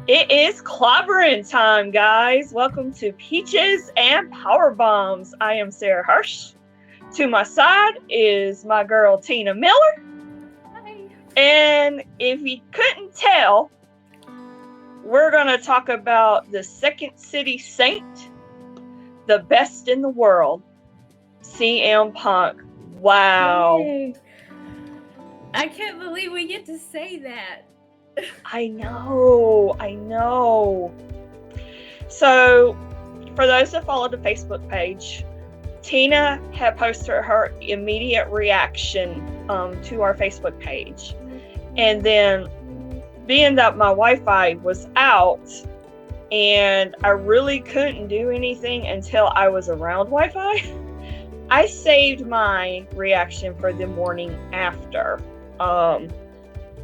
It is clobbering time, guys. Welcome to Peaches and Power Bombs. I am Sarah Hirsch. To my side is my girl Tina Miller. Hi. And if you couldn't tell, we're going to talk about the Second City Saint, the best in the world, CM Punk. Wow. Yay. I can't believe we get to say that. I know. So, for those that follow the Facebook page, Tina had posted her immediate reaction to our Facebook page. And then, being that my Wi-Fi was out and I really couldn't do anything until I was around Wi-Fi, I saved my reaction for the morning after.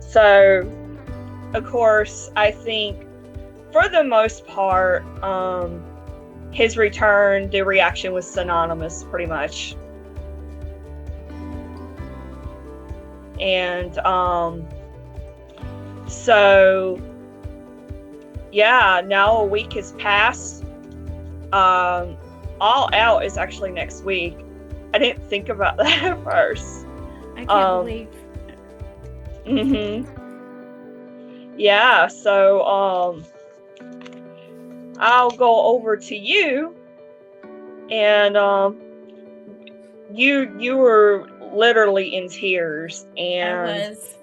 So, of course, I think for the most part, his return, the reaction was synonymous pretty much. And so yeah, now a week has passed. All Out is actually next week. I didn't think about that at first. I can't believe. Yeah, so I'll go over to you, and you were literally in tears, and I was.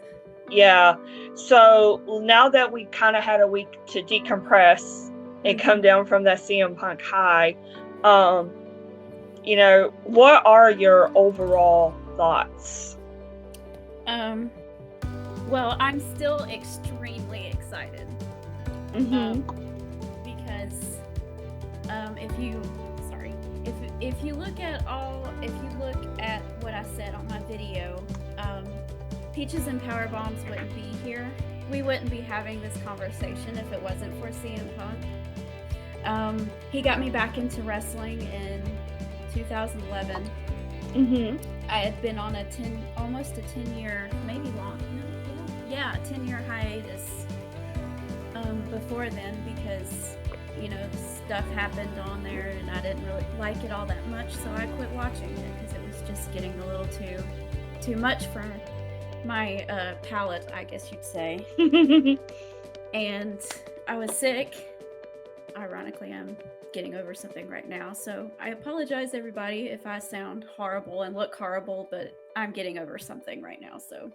Yeah, so now that we kind of had a week to decompress and come down from that CM Punk high, what are your overall thoughts? Well, I'm still extremely excited. Because if you look at what I said on my video, Peaches and Power Bombs wouldn't be here. We wouldn't be having this conversation if it wasn't for CM Punk. He got me back into wrestling in 2011. I had been on almost a 10-year, maybe long, 10-year hiatus before then because, stuff happened on there and I didn't really like it all that much, so I quit watching it because it was just getting a little too much for my palate, I guess you'd say. And I was sick. Ironically, I'm getting over something right now, so I apologize everybody if I sound horrible and look horrible, but I'm getting over something right now. So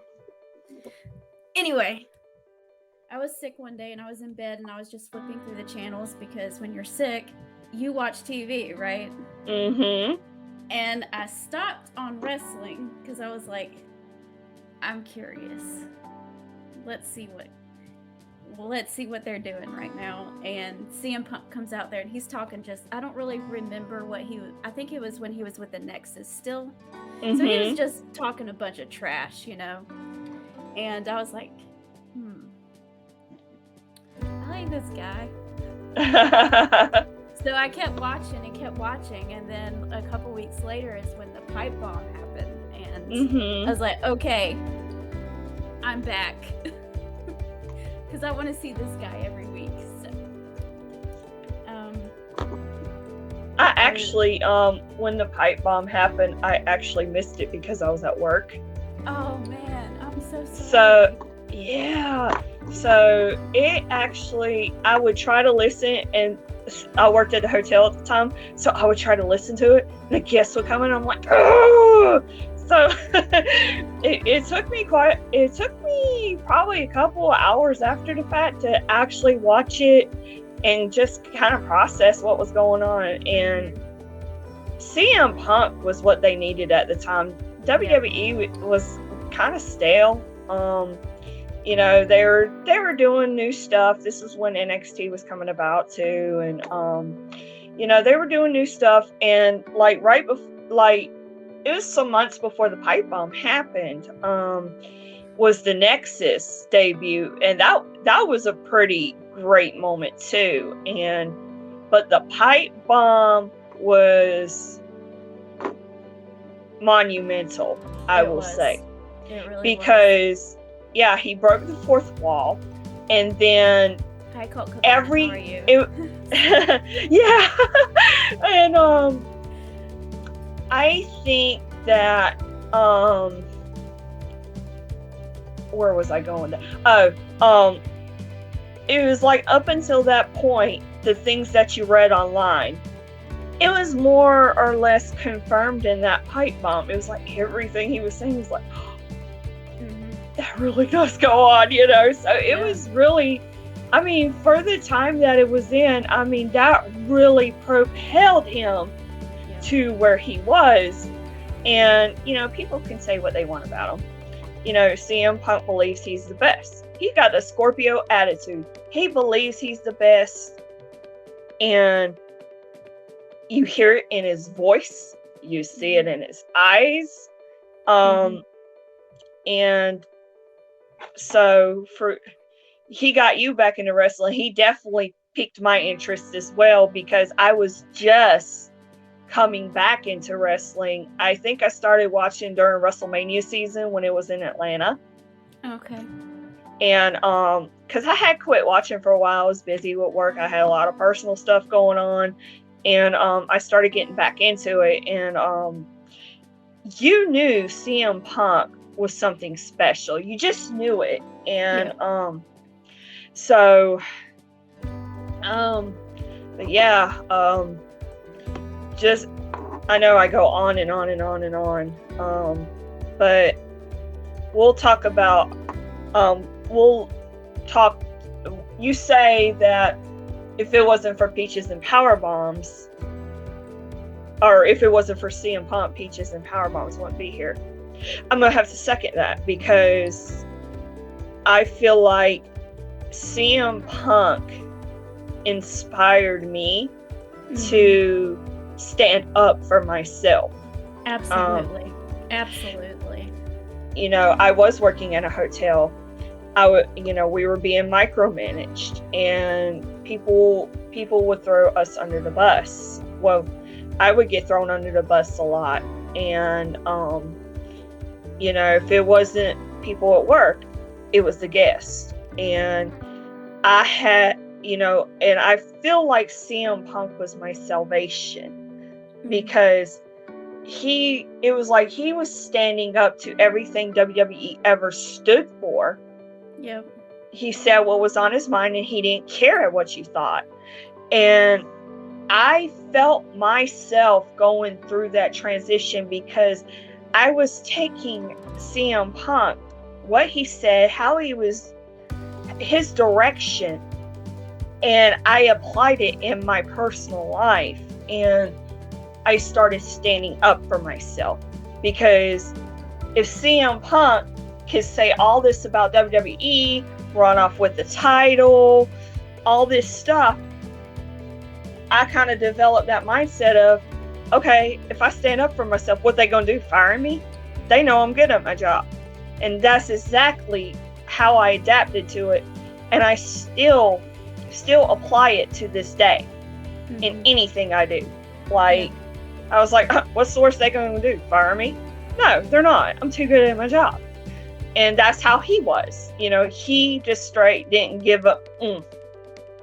anyway, I was sick one day and I was in bed and I was just flipping through the channels because when you're sick you watch TV, right? And I stopped on wrestling because I was like, I'm curious, let's see what they're doing right now. And CM Punk comes out there and he's talking I don't really remember I think it was when he was with the Nexus still. So he was just talking a bunch of trash, and I was like, I like this guy. So I kept watching, and then a couple weeks later is when the pipe bomb happened, and I was like, okay, I'm back. Because I want to see this guy every week. So, I actually, when the pipe bomb happened, I actually missed it because I was at work. Oh man, I'm so sorry. So, yeah. So, it actually, I would try to listen, and I worked at the hotel at the time, so I would try to listen to it, and a guest would come in, and I'm like, oh! So it took me probably a couple of hours after the fact to actually watch it and just kind of process what was going on. And CM Punk was what they needed at the time. WWE was kind of stale. They were doing new stuff. This is when NXT was coming about too, and they were doing new stuff. And right before, it was some months before the pipe bomb happened, was the Nexus debut, and that was a pretty great moment too. But the pipe bomb was monumental, I will say. It really because he broke the fourth wall, and then Hi, Colt Cook. every How are you? yeah. And I think that where was I going? It was like up until that point, the things that you read online, it was more or less confirmed in that pipe bomb. It was like everything he was saying was like, that really does go on, you know? So it was really, I mean, for the time that it was in, I mean, that really propelled him to where he was. And, you know, people can say what they want about him. You know, CM Punk believes he's the best. He got the Scorpio attitude. He believes he's the best. And you hear it in his voice. You see it in his eyes. And so he got you back into wrestling. He definitely piqued my interest as well, because I was just coming back into wrestling. I think I started watching during Wrestlemania season when it was in Atlanta. Okay. And because I had quit watching for a while. I was busy with work. I had a lot of personal stuff going on. And I started getting back into it. And you knew CM Punk was something special. You just knew it. And but yeah, just, I know I go on and on and on and on, but we'll talk about, you say that if it wasn't for Peaches and Power Bombs, or if it wasn't for CM Punk, Peaches and Power Bombs wouldn't be here. I'm gonna have to second that, because I feel like CM Punk inspired me to stand up for myself. Absolutely. You know, I was working at a hotel. We were being micromanaged, and people would throw us under the bus. Well, I would get thrown under the bus a lot. And if it wasn't people at work, it was the guests. And I had, and I feel like CM Punk was my salvation, because it was like he was standing up to everything WWE ever stood for. Yep. He said what was on his mind, and he didn't care what you thought. And I felt myself going through that transition, because I was taking CM Punk, what he said, how he was, his direction, and I applied it in my personal life. And I started standing up for myself, because if CM Punk could say all this about WWE, run off with the title, all this stuff, I kind of developed that mindset of, okay, if I stand up for myself, what they gonna do? Fire me? They know I'm good at my job. And that's exactly how I adapted to it. And I still apply it to this day in anything I do. Like, I was like, what's the worst they gonna do? Fire me? No, they're not. I'm too good at my job. And that's how he was. He just straight didn't give up.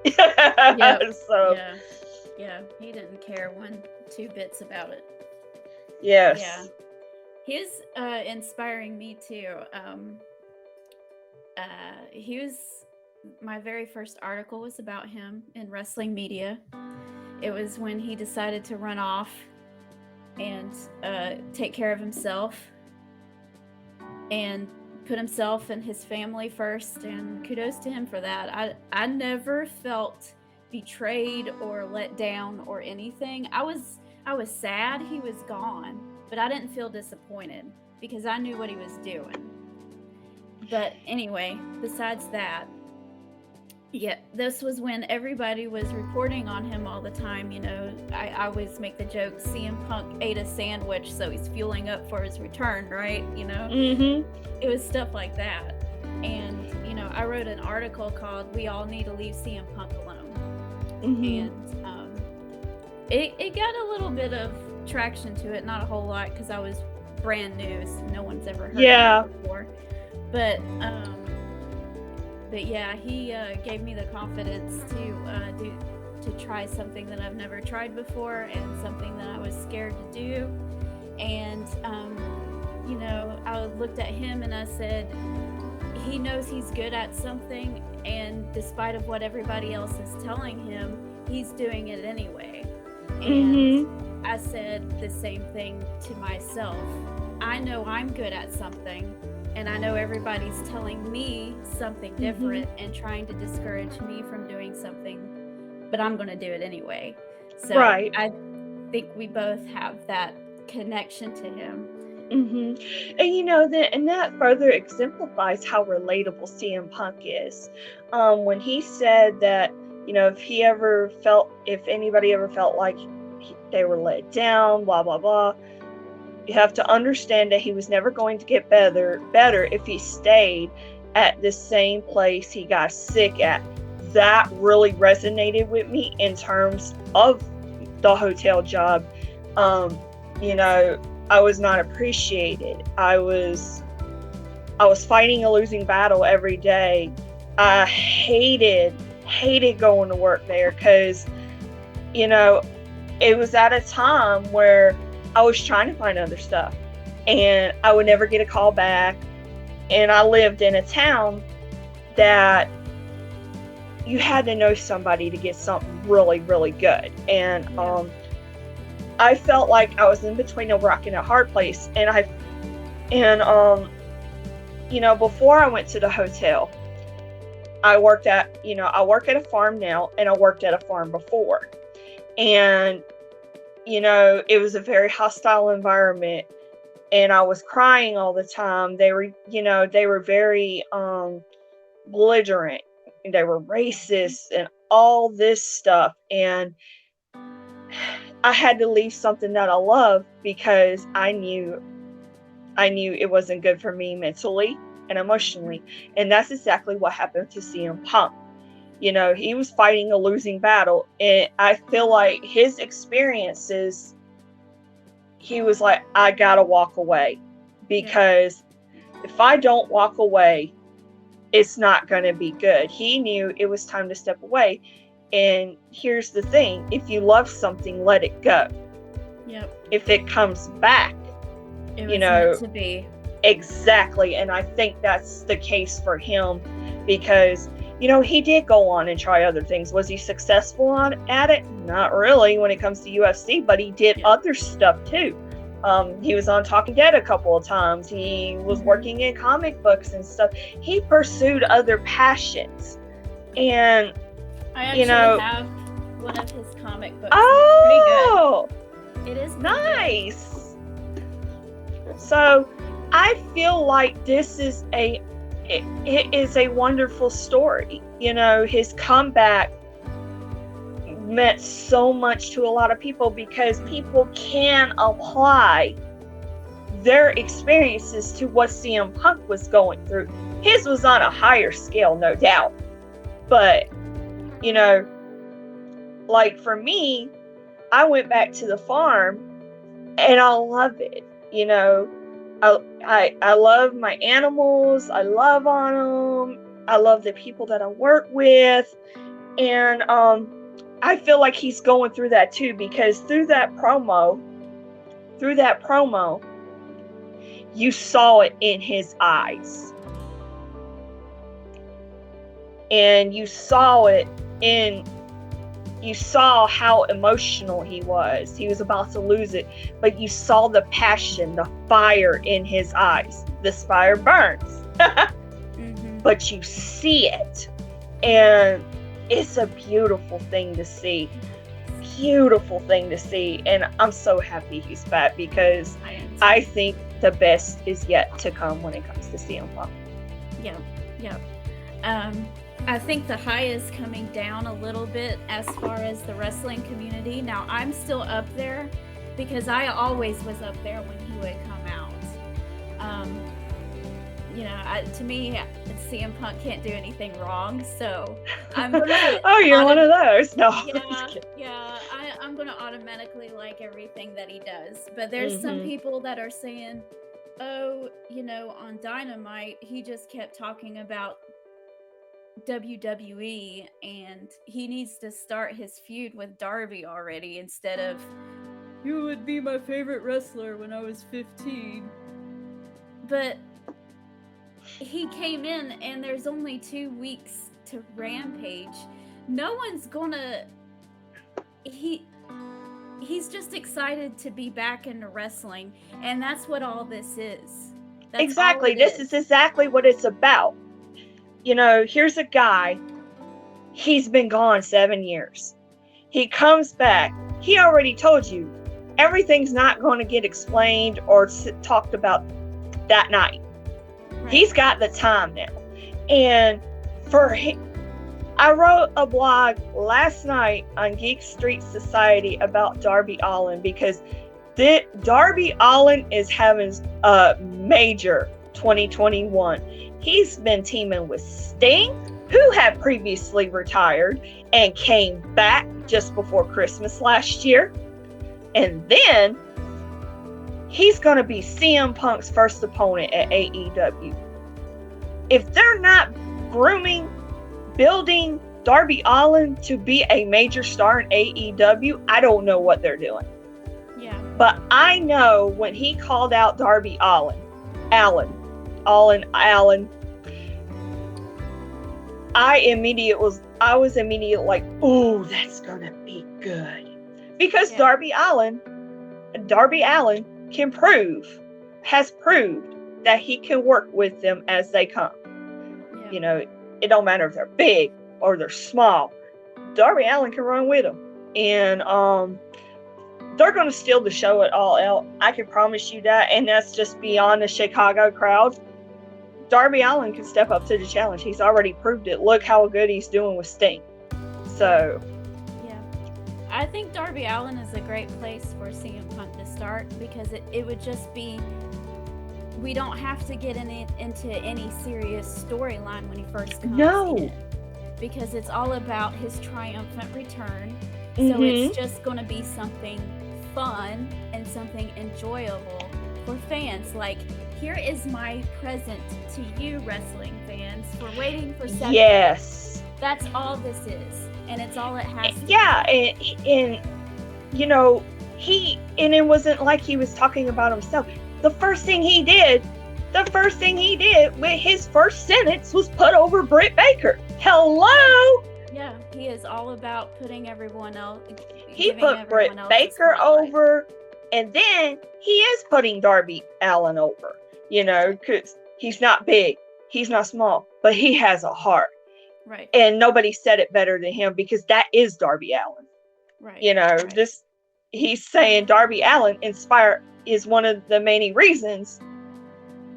Yep. So yeah, he didn't care 2 bits about it. Yes. Yeah. He's inspiring me too. My very first article was about him in Wrestlemania. It was when he decided to run off and take care of himself and put himself and his family first, and kudos to him for that. I never felt betrayed or let down or anything. I was sad he was gone, but I didn't feel disappointed, because I knew what he was doing. But anyway, besides that, yeah, this was when everybody was reporting on him all the time. I always make the joke, CM Punk ate a sandwich, so he's fueling up for his return, right? It was stuff like that. And, I wrote an article called "We All Need to Leave CM Punk Alone." And it got a little bit of traction to it, not a whole lot, because I was brand new, so no one's ever heard of it before. But But yeah, he gave me the confidence to try something that I've never tried before and something that I was scared to do. And I looked at him and I said, he knows he's good at something, and despite of what everybody else is telling him, he's doing it anyway. And I said the same thing to myself. I know I'm good at something, and I know everybody's telling me something different and trying to discourage me from doing something, but I'm going to do it anyway. So Right. I think we both have that connection to him. And that further exemplifies how relatable CM Punk is. When he said that, if anybody ever felt like they were let down, blah blah blah, you have to understand that he was never going to get better if he stayed at the same place he got sick at. That really resonated with me in terms of the hotel job. I was not appreciated. I was fighting a losing battle every day. I hated going to work there because, it was at a time where I was trying to find other stuff and I would never get a call back. And I lived in a town that you had to know somebody to get something really, really good. And I felt like I was in between a rock and a hard place. Before I went to the hotel, I work at a farm now, and I worked at a farm before. And, it was a very hostile environment, and I was crying all the time. They were very belligerent, and they were racist and all this stuff. And I had to leave something that I love because I knew it wasn't good for me mentally and emotionally. And that's exactly what happened to CM Punk. He was fighting a losing battle, and I feel like his experiences, he was like, I gotta walk away, because if I don't walk away, it's not gonna be good. He knew it was time to step away. And here's the thing, if you love something, let it go. Yep. If it comes back, it was meant to be. Exactly. And I think that's the case for him, because he did go on and try other things. Was he successful at it? Not really when it comes to UFC, but he did other stuff too. He was on Talking Dead a couple of times. He was working in comic books and stuff. He pursued other passions. And I actually have one of his comic books. Oh, it's pretty good. It is nice. So I feel like this is it is a wonderful story. His comeback meant so much to a lot of people, because people can apply their experiences to what CM Punk was going through. His was on a higher scale, no doubt. But, like for me, I went back to the farm and I love it. I love my animals. I love on them. I love the people that I work with. And I feel like he's going through that too, because through that promo, you saw it in his eyes. And you saw how emotional he was. He was about to lose it, but you saw the passion, the fire in his eyes. This fire burns, but you see it. And it's a beautiful thing to see. And I'm so happy he's back, because I think the best is yet to come when it comes to CM Punk. Yep. I think the high is coming down a little bit as far as the wrestling community. Now, I'm still up there because I always was up there when he would come out. To me, CM Punk can't do anything wrong, so I'm gonna. Oh, you're one of those. No. I'm gonna automatically like everything that he does. But there's some people that are saying, "Oh, on Dynamite, he just kept talking about WWE, and he needs to start his feud with Darby already instead of, "You would be my favorite wrestler when I was 15." But he came in and there's only 2 weeks to Rampage. No one's gonna... He's just excited to be back into wrestling, and that's what all this is. That's exactly. This is exactly what it's about. You know, here's a guy, he's been gone 7 years. He comes back. He already told you everything's not going to get explained or talked about that night. Right. He's got the time now. And for him, I wrote a blog last night on Geek Street Society about Darby Allin, because Darby Allin is having a major 2021. He's been teaming with Sting, who had previously retired and came back just before Christmas last year. And then he's going to be CM Punk's first opponent at AEW. If they're not building Darby Allin to be a major star in AEW, I don't know what they're doing. Yeah. But I know when he called out Darby Allin, I was immediately like, oh, that's gonna be good. Because Darby Allin has proved that he can work with them as they come. Yeah. You know, it don't matter if they're big or they're small. Darby Allin can run with them. And they're going to steal the show at All Out. I can promise you that. And that's just beyond the Chicago crowd. Darby Allin can step up to the challenge. He's already proved it. Look how good he's doing with Sting. So, yeah. I think Darby Allin is a great place for CM Punk to start, because it would just be, we don't have to get into any serious storyline when he first comes in. Because it's all about his triumphant return. So it's just going to be something fun and something enjoyable for fans. Like, here is my present to you, wrestling fans, for waiting for 7 years. That's all this is. And it's all it has to be. And you know, it wasn't like he was talking about himself. The first thing he did with his first sentence was put over Britt Baker. Hello? Yeah, he is all about putting everyone else. He put Britt Baker over, and then he is putting Darby Allin over. You know, because he's not big, he's not small, but he has a heart. Right. And nobody said it better than him, because that is Darby Allin. Right. You know, he's saying Darby Allin is one of the many reasons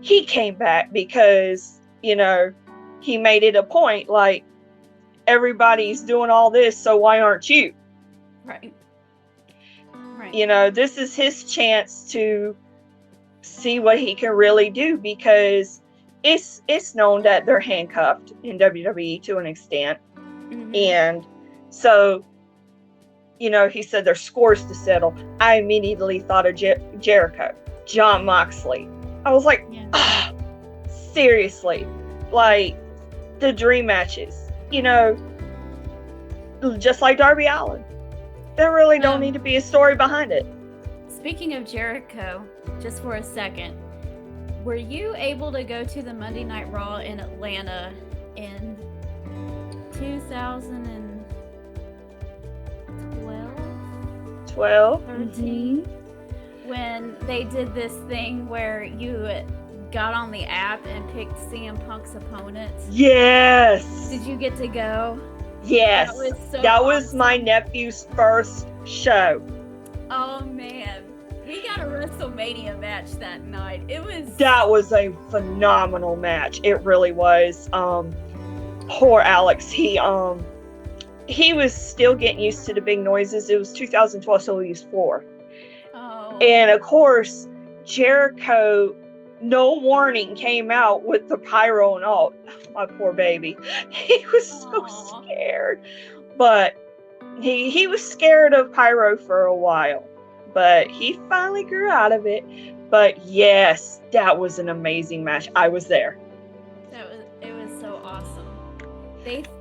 he came back, because, you know, he made it a point, like, everybody's doing all this, so why aren't you? Right. You know, this is his chance to see what he can really do, because it's known that they're handcuffed in WWE to an extent. And so, you know, he said there's scores to settle. I immediately thought of Jericho, Jon Moxley. I was like, seriously, like, the dream matches, you know, just like Darby Allin. There really don't need to be a story behind it. Speaking of Jericho, just for a second, were you able to go to the Monday Night Raw in Atlanta in 2012? 13? When they did this thing where you got on the app and picked CM Punk's opponents? Yes! Did you get to go? Yes. That was my nephew's first show. Oh, man. We got a WrestleMania match that night. That was a phenomenal match. It really was. Poor Alex. He was still getting used to the big noises. It was 2012, so he was 4. Oh. And of course, Jericho, no warning, came out with the pyro and all. My poor baby. He was so scared. But he was scared of pyro for a while. But he finally grew out of it. But yes, that was an amazing match. I was there. It was so awesome.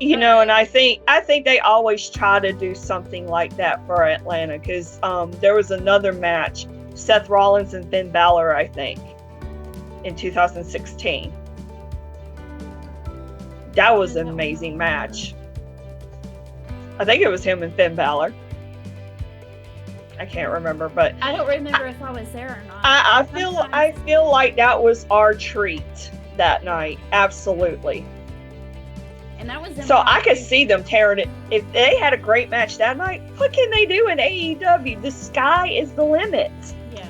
You know, and I think they always try to do something like that for Atlanta, because there was another match, Seth Rollins and Finn Balor, I think, in 2016. That was an amazing match. I think it was him and Finn Balor. I can't remember, but I don't remember if I was there or not. I feel like that was our treat that night. Absolutely. And that was so I could see them tearing it. If they had a great match that night, what can they do in AEW? The sky is the limit. Yeah.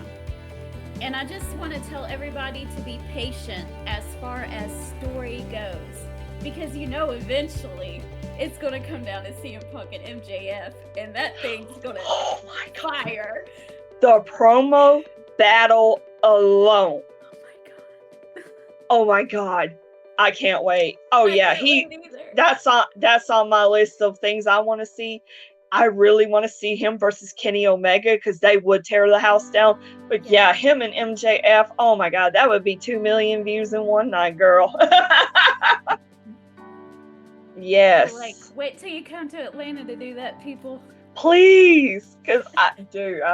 And I just want to tell everybody to be patient as far as story goes. Because eventually it's going to come down to CM Punk and MJF. And that thing's going to fire. The promo battle alone. Oh my God. I can't wait. Oh yeah, that's on my list of things I want to see. I really want to see him versus Kenny Omega, because they would tear the house down. But yeah, him and MJF, oh my God, that would be 2 million views in one night, girl. Yes. Wait till you come to Atlanta to do that, people. Please, because I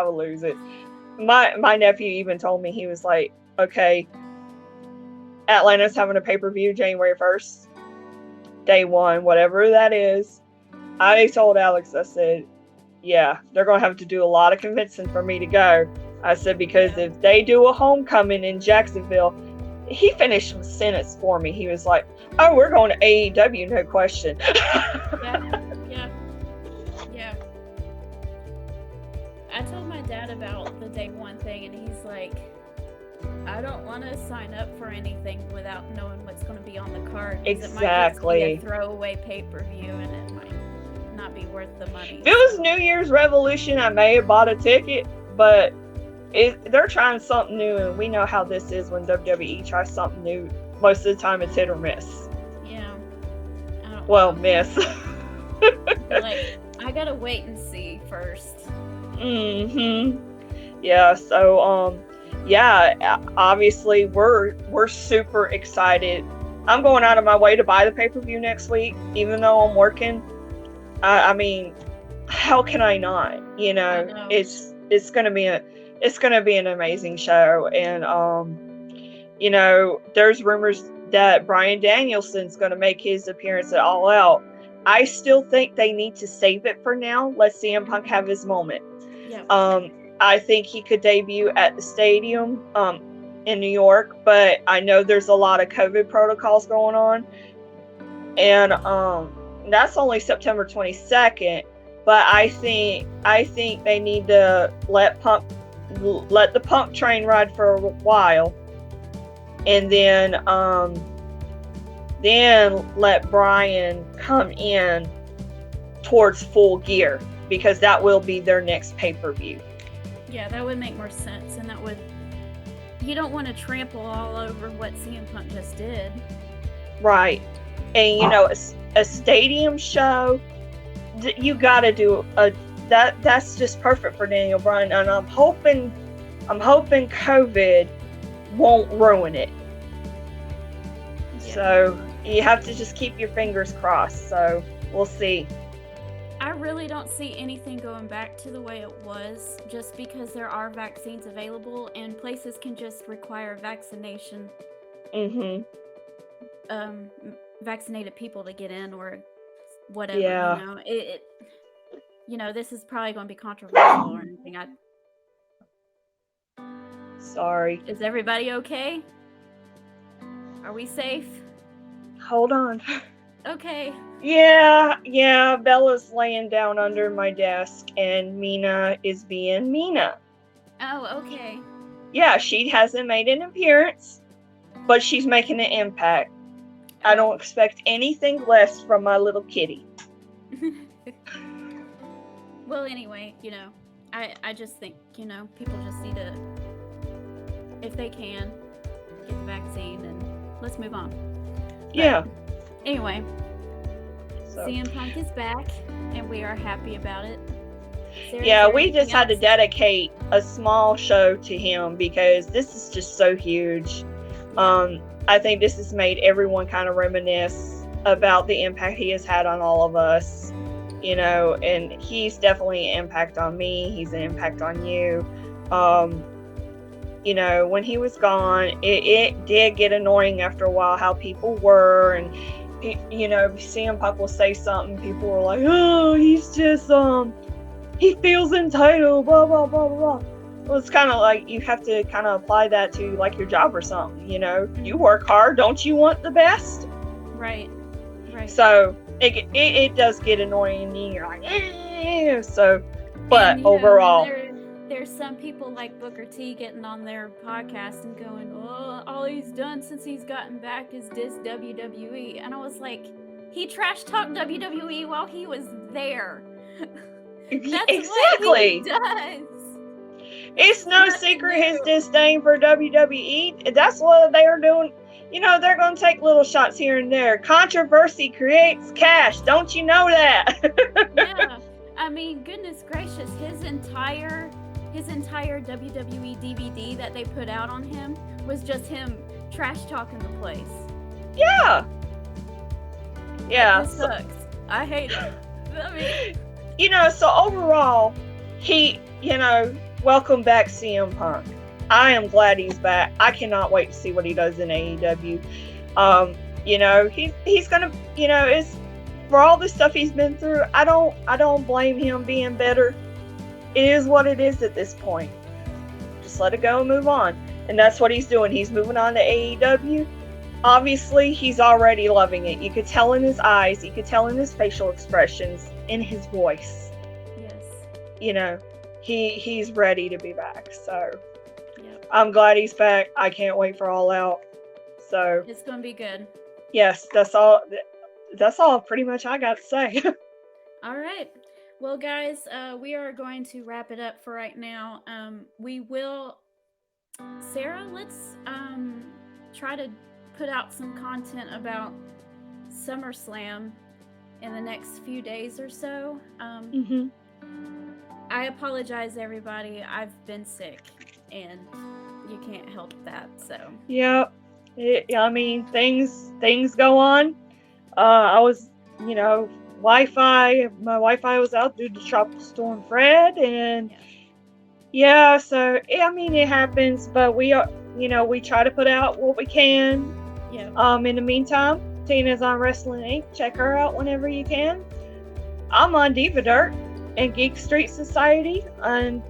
will lose it. My nephew even told me, he was like, okay, Atlanta's having a pay-per-view January 1st, day one, whatever that is. I told Alex, I said, yeah, they're going to have to do a lot of convincing for me to go. I said, because if they do a homecoming in Jacksonville, he finished the sentence for me. He was like, oh, we're going to AEW, no question. Yeah. I told my dad about the day one thing, and he's like, I don't want to sign up for anything without knowing what's going to be on the card. Exactly. It might just be a throwaway pay-per-view, and it might not be worth the money. If it was New Year's Revolution, I may have bought a ticket, but they're trying something new, and we know how this is when WWE tries something new. Most of the time, it's hit or miss. Yeah. Miss. I gotta wait and see first. Yeah. So, obviously we're super excited. I'm going out of my way to buy the pay-per-view next week, even though I'm working. I mean, how can I not? I know. It's gonna be an amazing show, and there's rumors that Bryan Danielson's gonna make his appearance at All Out. I still think they need to save it for now. Let CM Punk have his moment. Yeah. I think he could debut at the stadium in New York, but I know there's a lot of COVID protocols going on, and that's only September 22nd. But I think they need to let the Punk train ride for a while, and then let Bryan come in towards Full Gear, because that will be their next pay-per-view. Yeah, that would make more sense, and you don't want to trample all over what CM Punk just did. Right. And a stadium show, you got to do that's just perfect for Daniel Bryan, and I'm hoping COVID won't ruin it. Yeah. So you have to just keep your fingers crossed. So we'll see. I really don't see anything going back to the way it was, just because there are vaccines available and places can just require vaccination. Vaccinated people to get in or whatever. Yeah. This is probably going to be controversial or anything. Sorry. Is everybody okay? Are we safe? Hold on. Okay. Yeah, Bella's laying down under my desk, and Mina is being Mina. Oh, okay. Yeah, she hasn't made an appearance, but she's making an impact. I don't expect anything less from my little kitty. Well, anyway, I just think, people just need to, if they can, get the vaccine, and let's move on. Yeah. Anyway, CM Punk is back, and we are happy about it. We just had to dedicate a small show to him, because this is just so huge. I think this has made everyone kind of reminisce about the impact he has had on all of us, you know, and he's definitely an impact on me. He's an impact on you. You know, when he was gone, it did get annoying after a while how people were, and you know, CM Punk will say something, people were like, oh, he's just he feels entitled, blah blah blah blah. Well, it's kind of like you have to kind of apply that to like your job or something. You know, you work hard, don't you want the best? Right. So it does get annoying, and you're like, so. But and, overall, there's some people like Booker T getting on their podcast and going, oh, all he's done since he's gotten back is diss WWE. And I was like, he trash talked WWE while he was there. That's exactly what he does. It's no secret his disdain for WWE. That's what they are doing. You know, they're going to take little shots here and there. Controversy creates cash. Don't you know that? Yeah. I mean, goodness gracious, his entire WWE DVD that they put out on him was just him trash talking the place. Yeah. Yeah. It sucks. I hate it. I mean, you know, so overall, welcome back CM Punk. I am glad he's back. I cannot wait to see what he does in AEW. You know, he's gonna, you know, it's for all the stuff he's been through. I don't blame him being better. It is what it is at this point. Just let it go and move on. And that's what he's doing. He's moving on to AEW. Obviously, he's already loving it. You could tell in his eyes. You could tell in his facial expressions, in his voice. Yes. You know, he's ready to be back. So, yep. I'm glad he's back. I can't wait for All Out. So it's gonna be good. Yes, that's all. That's all pretty much I got to say. All right. Well, guys, we are going to wrap it up for right now. We will, Sarah, let's try to put out some content about SummerSlam in the next few days or so. I apologize, everybody. I've been sick, and you can't help that. So. Yep. I mean, things go on. I was, you know, my Wi-Fi was out due to Tropical Storm Fred, and so I mean, it happens, but we are, you know, we try to put out what we can. Yeah. In the meantime, Tina's on Wrestling Inc. Check her out whenever you can. I'm on Diva Dirt and Geek Street Society, and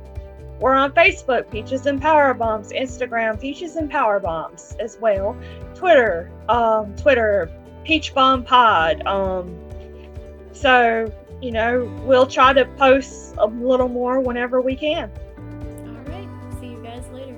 we're on Facebook, Peaches and Power Bombs, Instagram, Peaches and Power Bombs as well, Twitter, Peach Bomb Pod. So, you know, we'll try to post a little more whenever we can. All right. See you guys later.